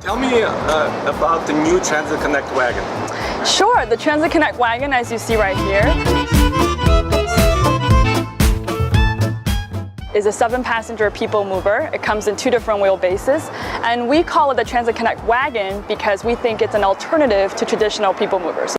Tell me about the new Transit Connect wagon. Sure, the Transit Connect wagon, as you see right here, is a 7-passenger people mover. It comes in 2 different wheelbases, and we call it the Transit Connect wagon because we think it's an alternative to traditional people movers.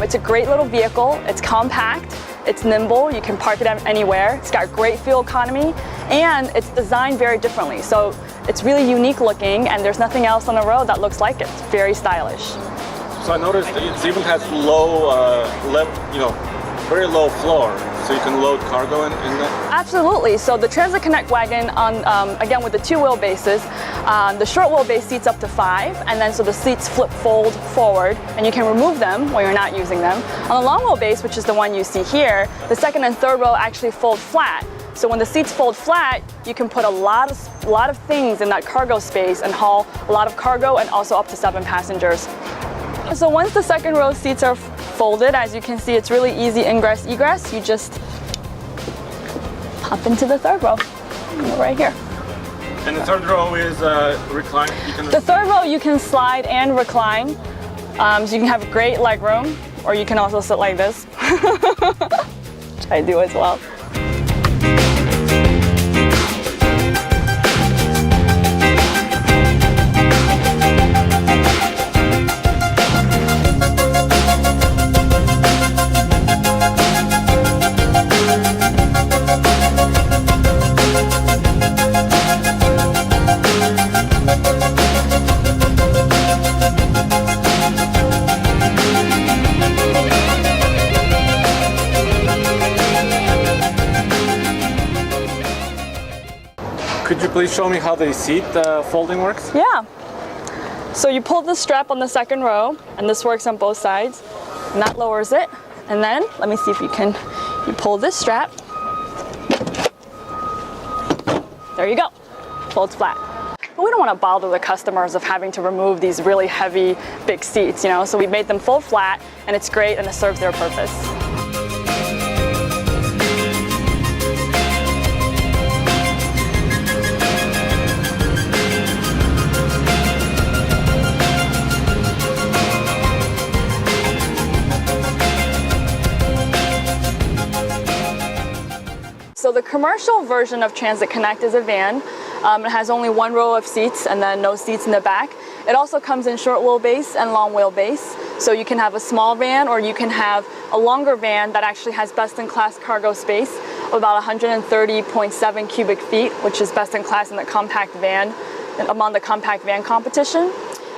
It's a great little vehicle. It's compact, it's nimble, you can park it anywhere. It's got great fuel economy, and it's designed very differently. So it's really unique looking, and there's nothing else on the road that looks like it. It's very stylish. So I noticed it even has low, very low floor, so you can load cargo in that? Absolutely. So the Transit Connect wagon, again with the 2 wheelbases, the short wheelbase seats up to 5, and then so the seats fold forward, and you can remove them when you're not using them. On the long wheelbase, which is the one you see here, the 2nd and 3rd row actually fold flat. So when the seats fold flat, you can put a lot of things in that cargo space and haul a lot of cargo, and also up to 7 passengers. So once the 2nd row seats are folded, as you can see, it's really easy ingress egress. You just hop into the 3rd row right here. And the 3rd row is recline? The 3rd row you can slide and recline, so you can have great leg room, or you can also sit like this, which I do as well. Could you please show me how the seat folding works? Yeah. So you pull the strap on the 2nd row, and this works on both sides, and that lowers it. And then, let me see if you pull this strap. There you go, folds flat. But we don't want to bother the customers of having to remove these really heavy, big seats, so we made them fold flat, and it's great, and it serves their purpose. So the commercial version of Transit Connect is a van. It has only 1 row of seats and then no seats in the back. It also comes in short wheelbase and long wheelbase. So you can have a small van, or you can have a longer van that actually has best-in-class cargo space of about 130.7 cubic feet, which is best in class in the compact van, among the compact van competition.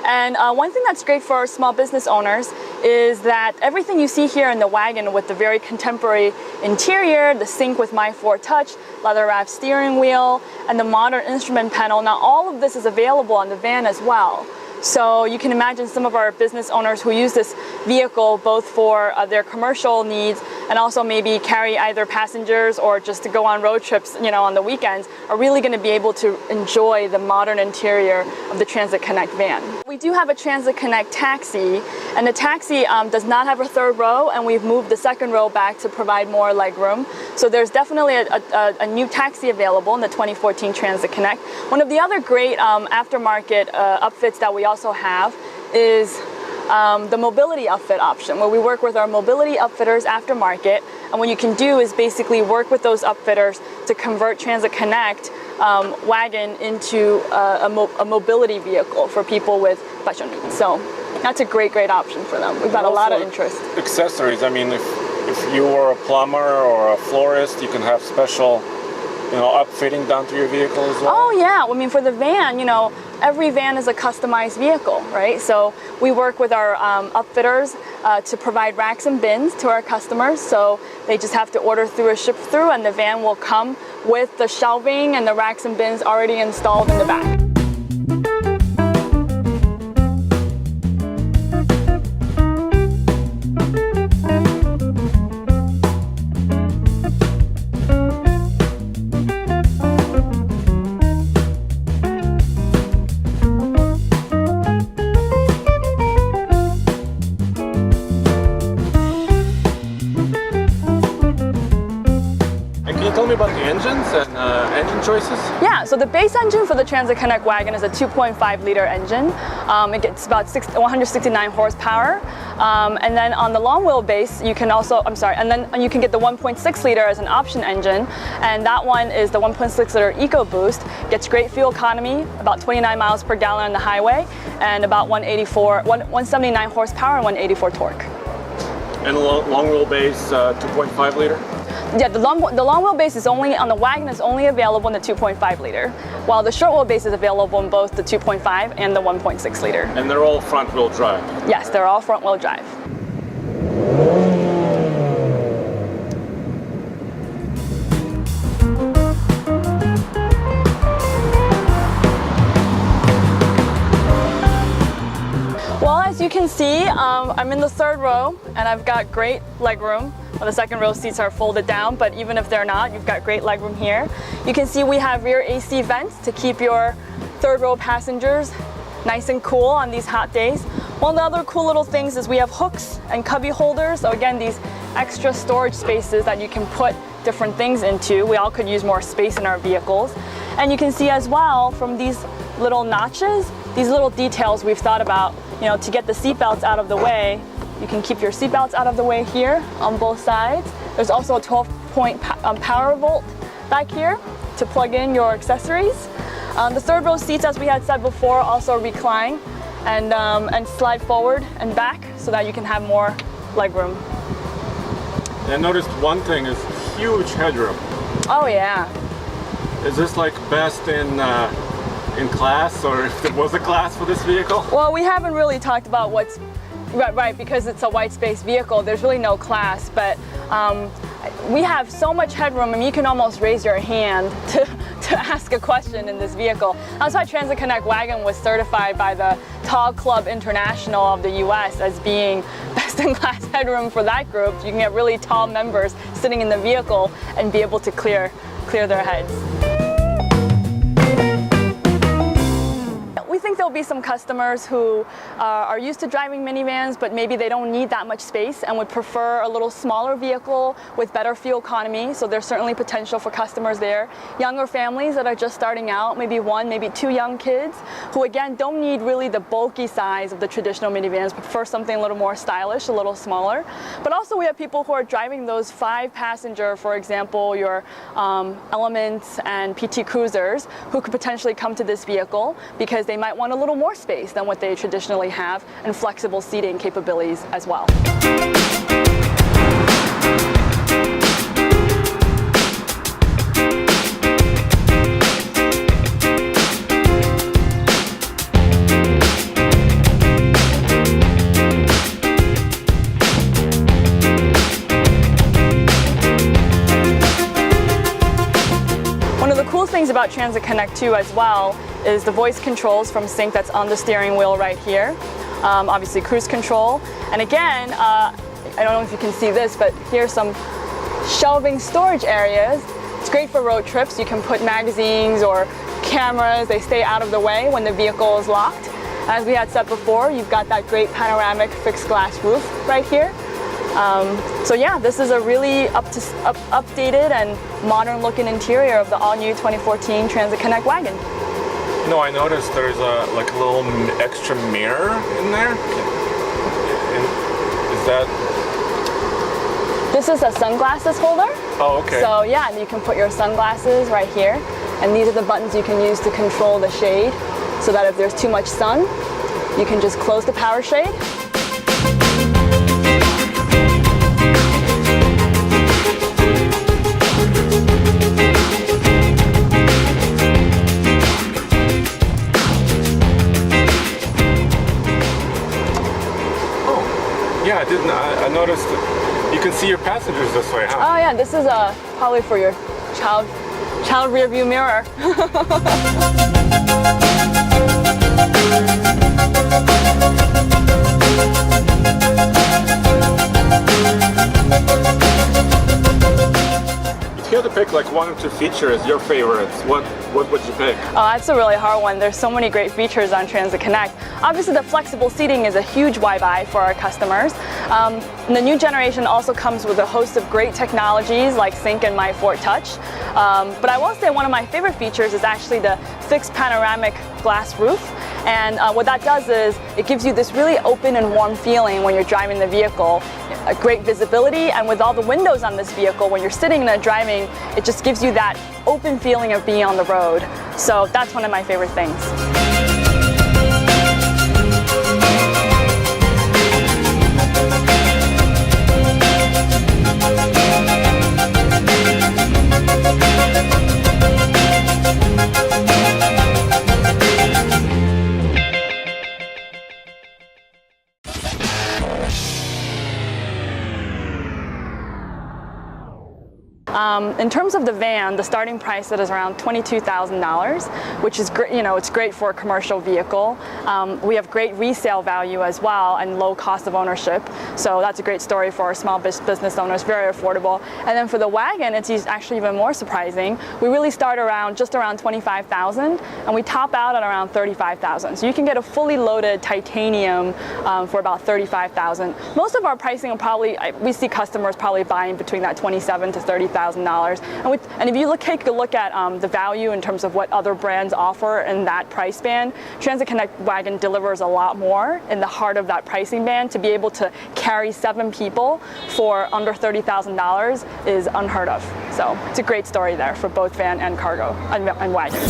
And one thing that's great for our small business owners is that everything you see here in the wagon with the very contemporary interior, the sync with My4 Touch, leather-wrapped steering wheel, and the modern instrument panel, now all of this is available on the van as well. So you can imagine some of our business owners who use this vehicle both for their commercial needs and also maybe carry either passengers or just to go on road trips, on the weekends, are really going to be able to enjoy the modern interior of the Transit Connect van. We do have a Transit Connect taxi, and the taxi does not have a 3rd row, and we've moved the 2nd row back to provide more leg room. So there's definitely a new taxi available in the 2014 Transit Connect. One of the other great aftermarket upfits that we also have is the mobility upfit option, where we work with our mobility upfitters aftermarket, and what you can do is basically work with those upfitters to convert Transit Connect wagon into a mobility vehicle for people with special needs. So that's a great option for them. We've got a lot of interest. Accessories, I mean, if you were a plumber or a florist, you can have special upfitting done to your vehicle as well? Oh yeah, I mean for the van, every van is a customized vehicle, right? So we work with our upfitters to provide racks and bins to our customers. So they just have to order through a ship through, and the van will come with the shelving and the racks and bins already installed in the back. Can you tell me about the engines and engine choices? Yeah, so the base engine for the Transit Connect Wagon is a 2.5 liter engine. It gets about 169 horsepower. And then on the long wheelbase, you can also, and then you can get the 1.6 liter as an option engine. And that one is the 1.6 liter EcoBoost. Gets great fuel economy, about 29 miles per gallon on the highway, and about 179 horsepower and 184 torque. And long wheelbase 2.5 liter? Yeah, the long wheelbase is only, on the Wagon is only available in the 2.5 liter, while the short wheelbase is available in both the 2.5 and the 1.6 liter. And they're all front wheel drive? Yes, they're all front wheel drive. Well, as you can see, I'm in the third row and I've got great leg room. Well, the second row seats are folded down, but even if they're not, you've got great leg room here. You can see we have rear AC vents to keep your third row passengers nice and cool on these hot days. One of the other cool little things is we have hooks and cubby holders. So again, these extra storage spaces that you can put different things into. We all could use more space in our vehicles. And you can see as well from these little notches, these little details we've thought about, you know, to get the seatbelts out of the way. You can keep your seatbelts out of the way here on both sides. There's also a 12-point power volt back here to plug in your accessories. The third row seats, as we had said before, also recline and slide forward and back so that you can have more leg room. I noticed one thing is huge headroom. Oh yeah. Is this like best in class, or if there was a class for this vehicle? Well, we haven't really talked about what's right, because it's a white space vehicle, there's really no class, but we have so much headroom. I mean, you can almost raise your hand to ask a question in this vehicle. That's why Transit Connect Wagon was certified by the Tall Club International of the US as being best in class headroom for that group. You can get really tall members sitting in the vehicle and be able to clear their heads. We think there'll be some customers who are used to driving minivans, but maybe they don't need that much space and would prefer a little smaller vehicle with better fuel economy. So there's certainly potential for customers there. Younger families that are just starting out, maybe one, maybe two young kids, who again don't need really the bulky size of the traditional minivans, prefer something a little more stylish, a little smaller. But also we have people who are driving those 5-passenger, for example, your Elements and PT Cruisers, who could potentially come to this vehicle because they might want a little more space than what they traditionally have, and flexible seating capabilities as well. One of the cool things about Transit Connect 2 as well is the voice controls from Sync that's on the steering wheel right here. Obviously cruise control. And again, I don't know if you can see this, but here's some shelving storage areas. It's great for road trips. You can put magazines or cameras. They stay out of the way when the vehicle is locked. As we had said before, you've got that great panoramic fixed glass roof right here. So yeah, this is a really updated and modern looking interior of the all-new 2014 Transit Connect Wagon. You know, I noticed there's a little extra mirror in there. Is that? This is a sunglasses holder. Oh, okay. So yeah, you can put your sunglasses right here. And these are the buttons you can use to control the shade, so that if there's too much sun, you can just close the power shade. Yeah, I didn't. I noticed that you can see your passengers this way, huh? Oh yeah, this is probably for your Child rear view mirror. If you had to pick like one or two features, your favorites, what would you pick? Oh, that's a really hard one. There's so many great features on Transit Connect. Obviously, the flexible seating is a huge why-buy for our customers. The new generation also comes with a host of great technologies like Sync and My Fort Touch. But I will say one of my favorite features is actually the fixed panoramic glass roof. And what that does is it gives you this really open and warm feeling when you're driving the vehicle. A great visibility, and with all the windows on this vehicle, when you're sitting there driving, it just gives you that open feeling of being on the road. So that's one of my favorite things. In terms of the van, the starting price is around $22,000, which is great. You know, it's great for a commercial vehicle. We have great resale value as well and low cost of ownership. So that's a great story for our small business owners, very affordable. And then for the Wagon, it's actually even more surprising. We really start just around $25,000, and we top out at around $35,000. So you can get a fully loaded titanium for about $35,000. Most of our pricing will we see customers probably buying between that $27,000 to $30,000. And if you take a look at the value in terms of what other brands offer in that price band, Transit Connect Wagon delivers a lot more in the heart of that pricing band. To be able to carry 7 people for under $30,000 is unheard of. So it's a great story there for both van and cargo and wagon.